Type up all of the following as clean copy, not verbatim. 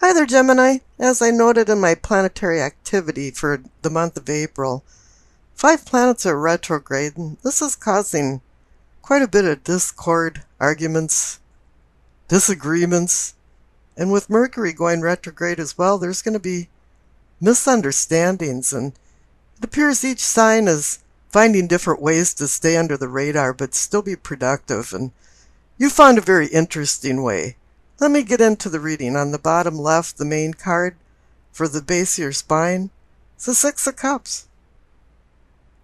Hi there, Gemini. As I noted in my planetary activity for the month of April, 5 planets are retrograde, and this is causing quite a bit of discord, arguments, disagreements, and with Mercury going retrograde as well, there's going to be misunderstandings, and it appears each sign is finding different ways to stay under the radar but still be productive, and you found a very interesting way. Let me get into the reading. On the bottom left, the main card for the base of your spine, it's the Six of Cups.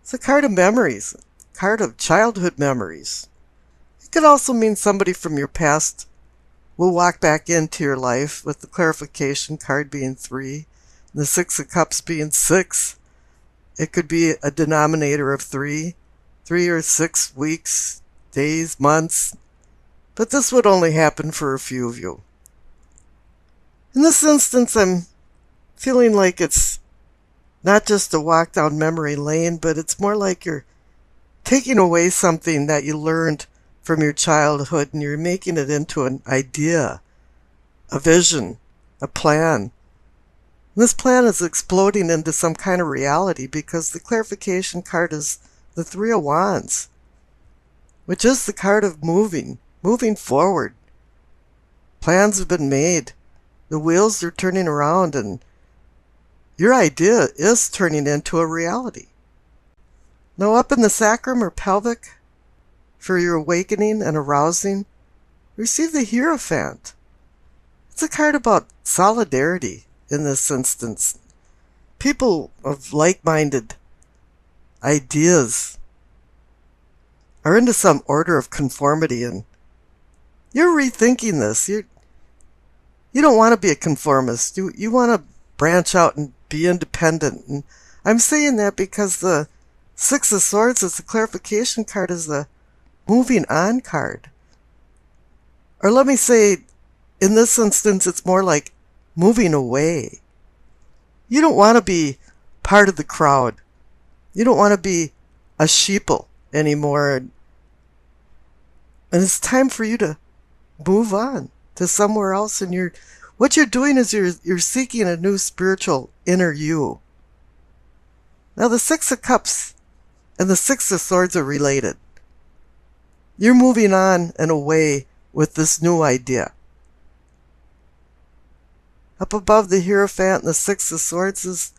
It's a card of memories, a card of childhood memories. It could also mean somebody from your past will walk back into your life, with the clarification card being 3, and the Six of Cups being 6. It could be a denominator of 3 or 6 weeks, days, months, but this would only happen for a few of you. In this instance, I'm feeling like it's not just a walk down memory lane, but it's more like you're taking away something that you learned from your childhood and you're making it into an idea, a vision, a plan. And this plan is exploding into some kind of reality because the clarification card is the Three of Wands, which is the card of moving forward. Plans have been made. The wheels are turning around and your idea is turning into a reality. Now up in the sacrum or pelvic, for your awakening and arousing, receive the Hierophant. It's a card about solidarity in this instance. People of like-minded ideas are into some order of conformity, and you're rethinking this. You don't want to be a conformist. You want to branch out and be independent. And I'm saying that because the Six of Swords as the clarification card is the moving on card. Or let me say, in this instance, it's more like moving away. You don't want to be part of the crowd. You don't want to be a sheeple anymore. And it's time for you to move on to somewhere else, and what you're doing is you're seeking a new spiritual inner you. Now the Six of Cups and the Six of Swords are related. You're moving on and away with this new idea. Up above the Hierophant and the Six of Swords is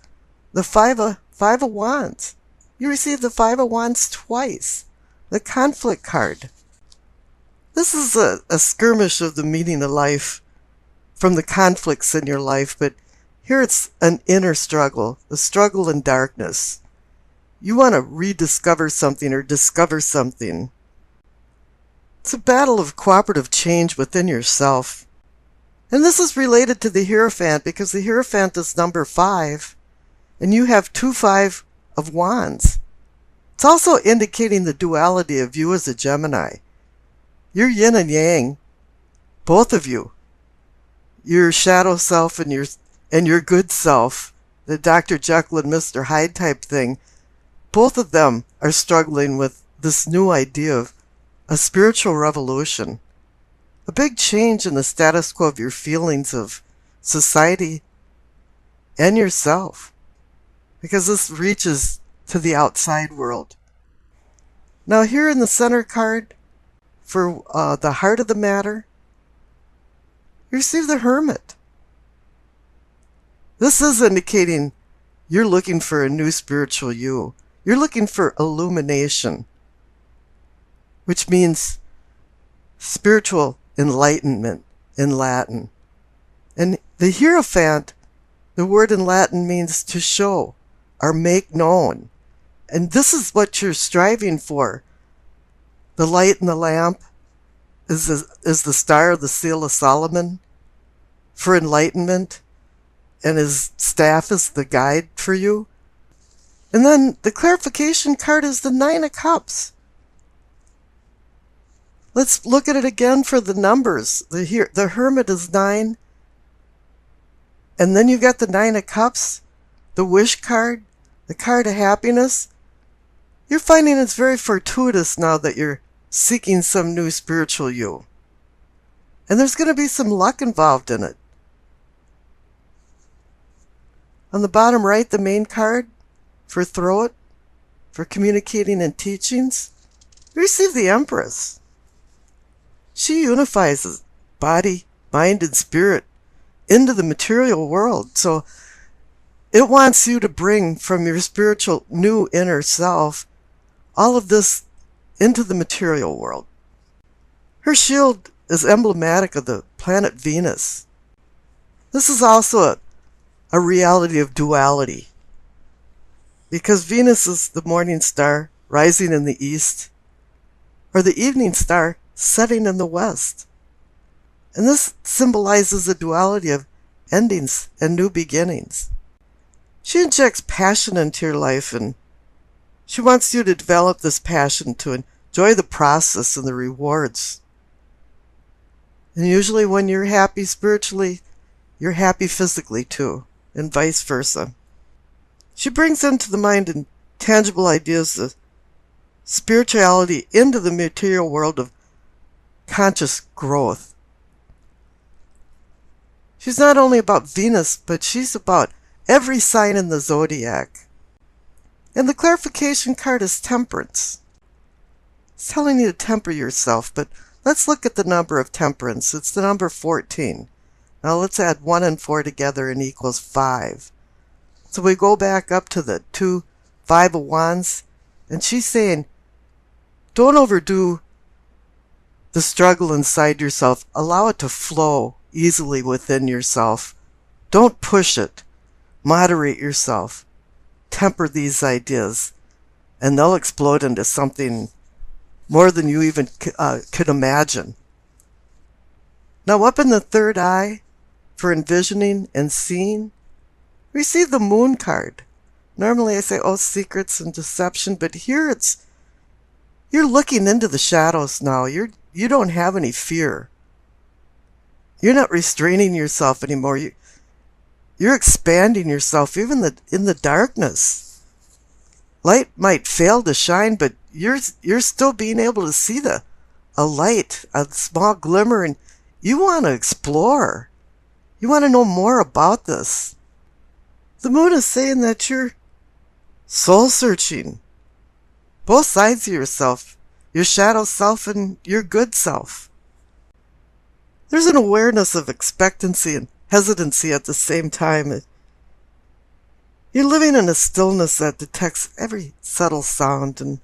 the Five of Wands. You receive the Five of Wands twice. The conflict card. This is a skirmish of the meaning of life from the conflicts in your life, but here it's an inner struggle, a struggle in darkness. You want to rediscover something or discover something. It's a battle of cooperative change within yourself. And this is related to the Hierophant because the Hierophant is number 5, and you have 2 Five of Wands. It's also indicating the duality of you as a Gemini. You're yin and yang, both of you. Your shadow self and your good self, the Dr. Jekyll and Mr. Hyde type thing, both of them are struggling with this new idea of a spiritual revolution, a big change in the status quo of your feelings of society and yourself, because this reaches to the outside world. Now here in the center card, for the heart of the matter, you receive the Hermit. This is indicating you're looking for a new spiritual you. You're looking for illumination, which means spiritual enlightenment in Latin. And the Hierophant, the word in Latin means to show or make known. And this is what you're striving for. The light in the lamp is the star of the seal of Solomon for enlightenment, and his staff is the guide for you. And then the clarification card is the Nine of Cups. Let's look at it again for the numbers. The Hermit is 9, and then you got the Nine of Cups, the Wish card, the card of happiness. You're finding it's very fortuitous now that you're seeking some new spiritual you. And there's going to be some luck involved in it. On the bottom right, the main card for throat, for communicating and teachings, we receive the Empress. She unifies body, mind, and spirit into the material world. So it wants you to bring from your spiritual new inner self all of this into the material world. Her shield is emblematic of the planet Venus. This is also a reality of duality, because Venus is the morning star rising in the east, or the evening star setting in the west. And this symbolizes a duality of endings and new beginnings. She injects passion into your life, and she wants you to develop this passion to enjoy the process and the rewards. And usually when you're happy spiritually, you're happy physically too, and vice versa. She brings into the mind intangible ideas of spirituality into the material world of conscious growth. She's not only about Venus, but she's about every sign in the zodiac. And the clarification card is temperance. It's telling you to temper yourself, but let's look at the number of temperance. It's the number 14. Now let's add 1 and 4 together and equals 5. So we go back up to the 2, 5 of Wands, and she's saying, don't overdo the struggle inside yourself. Allow it to flow easily within yourself. Don't push it. Moderate yourself. Temper these ideas, and they'll explode into something more than you even could imagine. Now up in the third eye, for envisioning and seeing, receive the Moon card. Normally I say, oh, secrets and deception, but here you're looking into the shadows now. You don't have any fear. You're not restraining yourself anymore. You're expanding yourself, even in the darkness. Light might fail to shine, but you're still being able to see a light, a small glimmer, and you want to explore. You want to know more about this. The moon is saying that you're soul searching. Both sides of yourself, your shadow self and your good self. There's an awareness of expectancy and hesitancy at the same time. You're living in a stillness that detects every subtle sound, and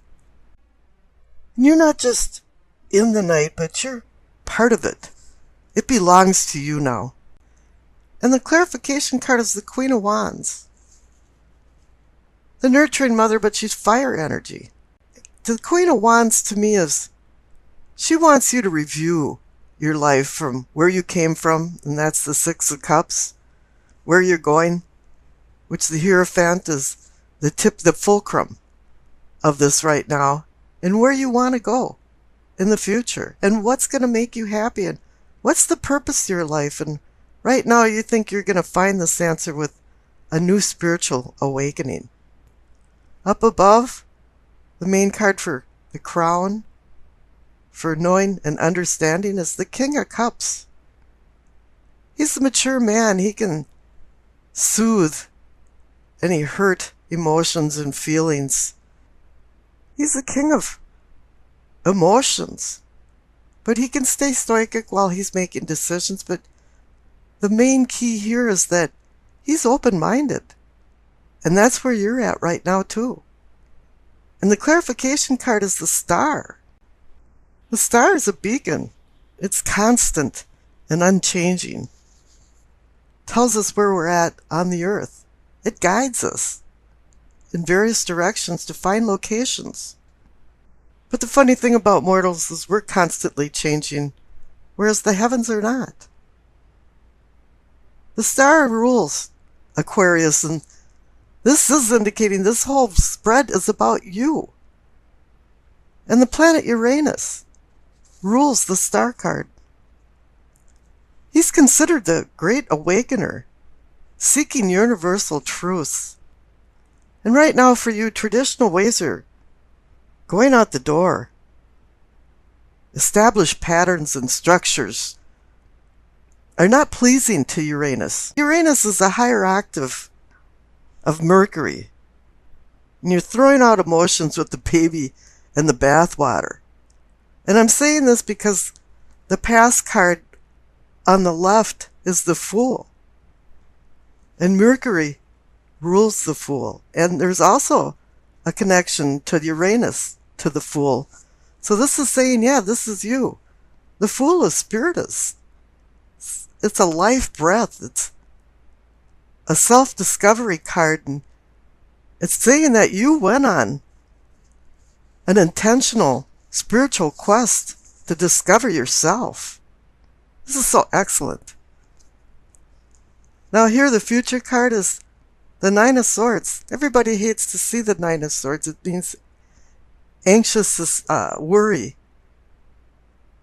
you're not just in the night, but you're part of it. It belongs to you now. And the clarification card is the Queen of Wands. The nurturing mother, but she's fire energy. The Queen of Wands to me she wants you to review your life from where you came from, and that's the Six of Cups, where you're going, which the Hierophant is the fulcrum of this right now, and where you want to go in the future, and what's going to make you happy, and what's the purpose of your life. And right now you think you're going to find this answer with a new spiritual awakening. Up above, the main card for the crown, for knowing and understanding, is the King of Cups. He's the mature man. He can soothe any hurt emotions and feelings. He's the king of emotions. But he can stay stoic while he's making decisions. But the main key here is that he's open-minded. And that's where you're at right now too. And the clarification card is the Star. The star is a beacon. It's constant and unchanging. Tells us where we're at on the earth. It guides us in various directions to find locations. But the funny thing about mortals is we're constantly changing, whereas the heavens are not. The star rules Aquarius, and this is indicating this whole spread is about you. And the planet Uranus rules the star card. He's considered the great awakener, seeking universal truths. And right now for you, traditional ways are going out the door. Established patterns and structures are not pleasing to Uranus. Uranus is a higher octave of Mercury. And you're throwing out emotions with the baby and the bathwater. And I'm saying this because the past card on the left is the Fool. And Mercury rules the Fool. And there's also a connection to Uranus, to the Fool. So this is saying, yeah, this is you. The Fool is spiritus. It's a life breath. It's a self-discovery card. And it's saying that you went on an intentional spiritual quest to discover yourself. This is so excellent. Now here the future card is the Nine of Swords. Everybody hates to see the Nine of Swords. It means anxious worry,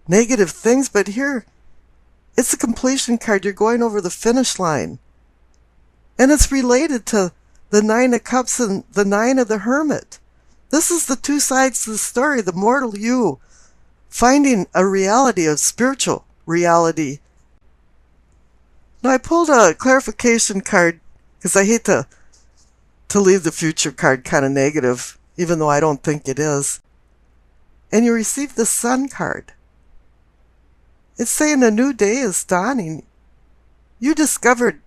negative things. But here, it's a completion card. You're going over the finish line. And it's related to the Nine of Cups and the Nine of the Hermit. This is the two sides to the story. The mortal you finding a reality, a spiritual reality. Now I pulled a clarification card because I hate to leave the future card kind of negative, even though I don't think it is. And you receive the Sun card. It's saying a new day is dawning. You discovered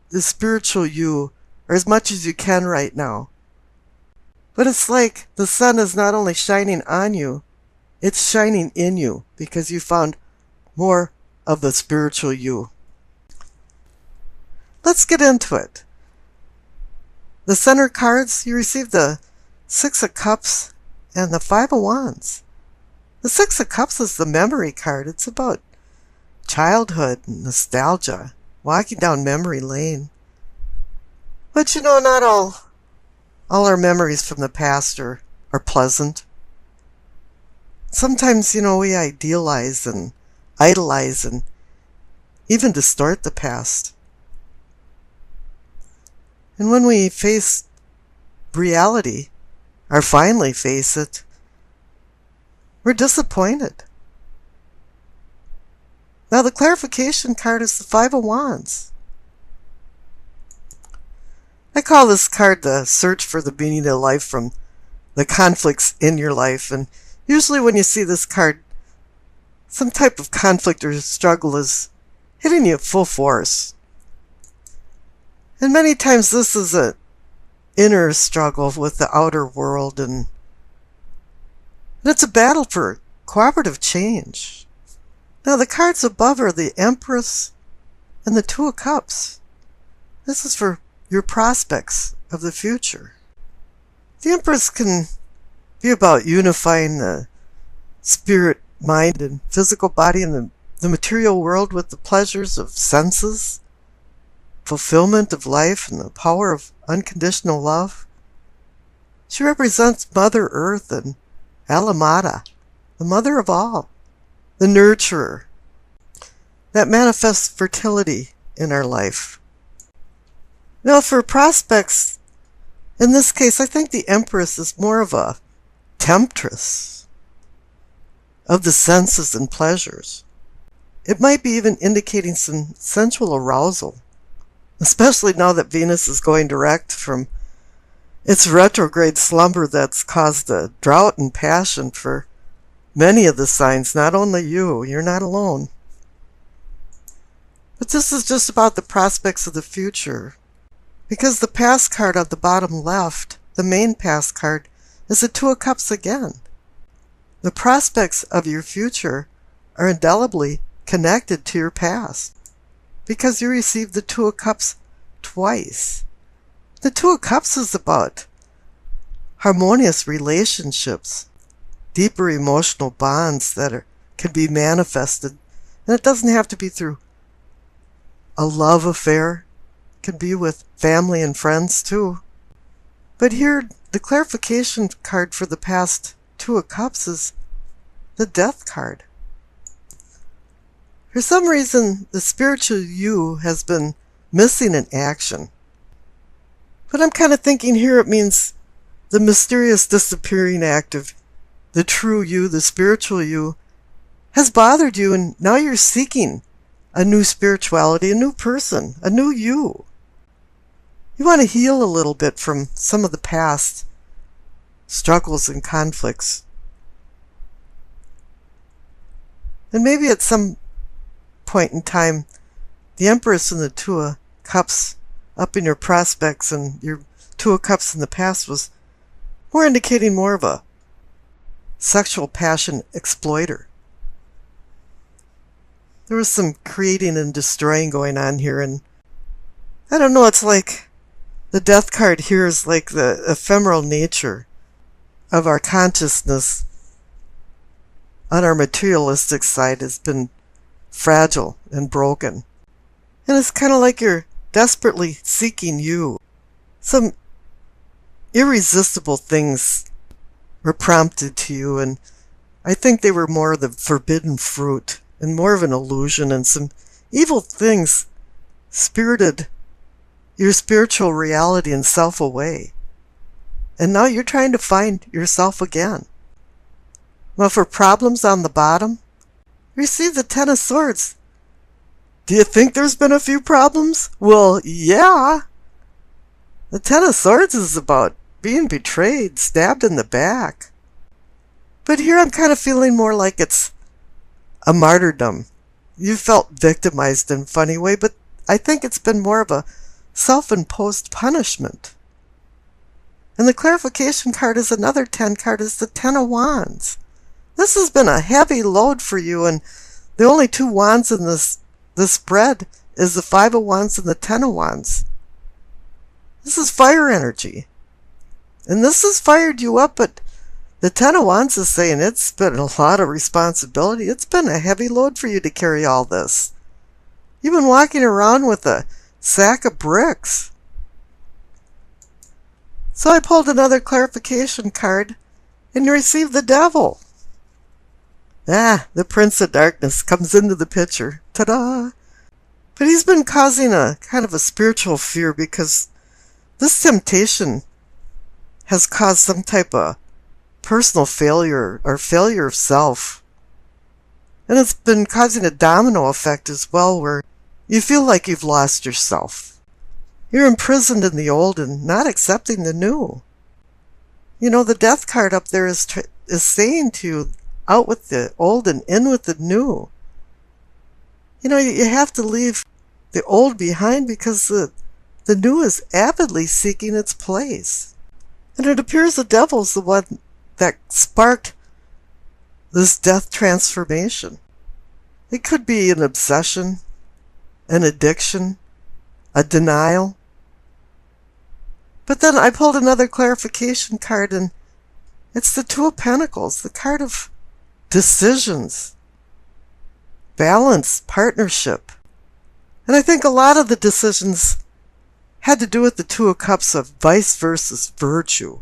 the spiritual you, or as much as you can right now. But it's like the sun is not only shining on you, it's shining in you because you found more of the spiritual you. Let's get into it. The center cards, you receive the Six of Cups and the Five of Wands. The Six of Cups is the memory card. It's about childhood and nostalgia, walking down memory lane. But not all our memories from the past are pleasant. Sometimes, we idealize and idolize and even distort the past. And when we face reality, or finally face it, we're disappointed. Now the clarification card is the Five of Wands. I call this card the search for the meaning of life from the conflicts in your life. And usually when you see this card, some type of conflict or struggle is hitting you full force. And many times this is an inner struggle with the outer world, and it's a battle for cooperative change. Now the cards above are the Empress and the Two of Cups. This is for your prospects of the future. The Empress can be about unifying the spirit, mind, and physical body in the material world with the pleasures of senses, fulfillment of life, and the power of unconditional love. She represents Mother Earth and Alamada, the mother of all, the nurturer, that manifests fertility in our life. Now for prospects, in this case, I think the Empress is more of a temptress of the senses and pleasures. It might be even indicating some sensual arousal, especially now that Venus is going direct from its retrograde slumber that's caused a drought in passion for many of the signs, not only you. You're not alone. But this is just about the prospects of the future. Because the past card on the bottom left, the main past card, is the Two of Cups again. The prospects of your future are indelibly connected to your past because you received the Two of Cups twice. The Two of Cups is about harmonious relationships, deeper emotional bonds that can be manifested. And it doesn't have to be through a love affair. It can be with family and friends too. But here, the clarification card for the past Two of Cups is the Death card. For some reason, the spiritual you has been missing in action. But I'm kind of thinking here it means the mysterious disappearing act of the true you, the spiritual you, has bothered you, and now you're seeking a new spirituality, a new person, a new you. You want to heal a little bit from some of the past struggles and conflicts. And maybe at some point in time, the Empress and the Two of Cups up in your prospects and your Two of Cups in the past was more indicating more of a sexual passion exploiter. There was some creating and destroying going on here, and I don't know, it's like the Death card here is like the ephemeral nature of our consciousness on our materialistic side has been fragile and broken. And it's kind of like you're desperately seeking you. Some irresistible things were prompted to you, and I think they were more the forbidden fruit and more of an illusion, and some evil things spirited your spiritual reality and self away. And now you're trying to find yourself again. Well, for problems on the bottom, you see the Ten of Swords. Do you think there's been a few problems? Well, yeah. The Ten of Swords is about being betrayed, stabbed in the back. But here I'm kind of feeling more like it's a martyrdom. You felt victimized in a funny way, but I think it's been more of a self-imposed punishment. And the clarification card is another 10 card, is the Ten of Wands. This has been a heavy load for you, and the only two wands in this spread is the Five of Wands and the Ten of Wands. This is fire energy. And this has fired you up, but the Ten of Wands is saying it's been a lot of responsibility. It's been a heavy load for you to carry all this. You've been walking around with a sack of bricks. So I pulled another clarification card, and you received the Devil. The Prince of Darkness comes into the picture. Ta-da! But he's been causing a kind of a spiritual fear because this temptation has caused some type of personal failure or failure of self. And it's been causing a domino effect as well, where you feel like you've lost yourself. You're imprisoned in the old and not accepting the new. You know, the Death card up there is saying to you, out with the old and in with the new. You know, you have to leave the old behind because the new is avidly seeking its place. And it appears the Devil's the one that sparked this death transformation. It could be an obsession, an addiction, a denial. But then I pulled another clarification card, and it's the Two of Pentacles, the card of decisions, balance, partnership. And I think a lot of the decisions had to do with the Two of Cups of vice versus virtue.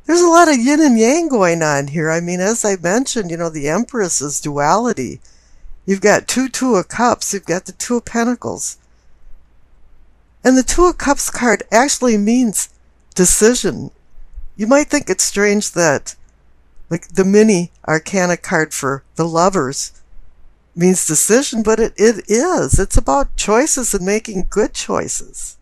There's a lot of yin and yang going on here. I mean, as I mentioned, you know, the Empress is duality. You've got Two of Cups, you've got the Two of Pentacles. And the Two of Cups card actually means decision. You might think it's strange that like the mini arcana card for the Lovers means decision, but it is. It's about choices and making good choices.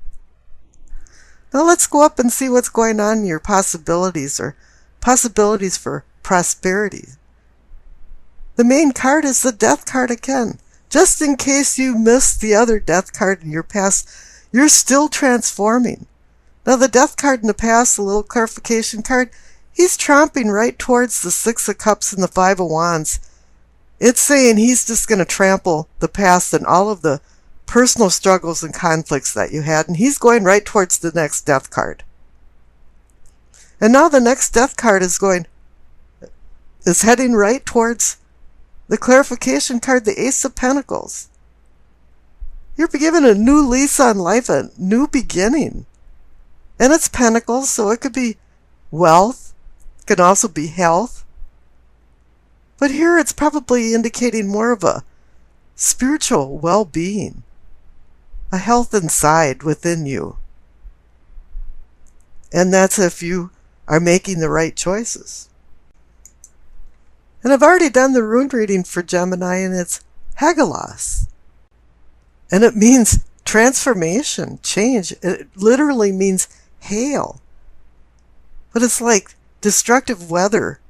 Now let's go up and see what's going on in your possibilities or possibilities for prosperity. The main card is the Death card again. Just in case you missed the other Death card in your past, you're still transforming. Now the Death card in the past, the little clarification card, he's tromping right towards the Six of Cups and the Five of Wands. It's saying he's just going to trample the past and all of the personal struggles and conflicts that you had, and he's going right towards the next Death card. And now the next Death card is heading right towards the clarification card, the Ace of Pentacles. You're given a new lease on life, a new beginning. And it's Pentacles, so it could be wealth, it can also be health. But here it's probably indicating more of a spiritual well-being, a health inside within you. And that's if you are making the right choices. And I've already done the rune reading for Gemini, and it's Hagelos. And it means Transformation, change, it literally means hail. But it's like destructive weather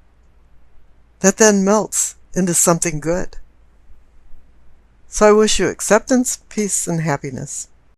that then melts into something good. So I wish you acceptance, peace, and happiness.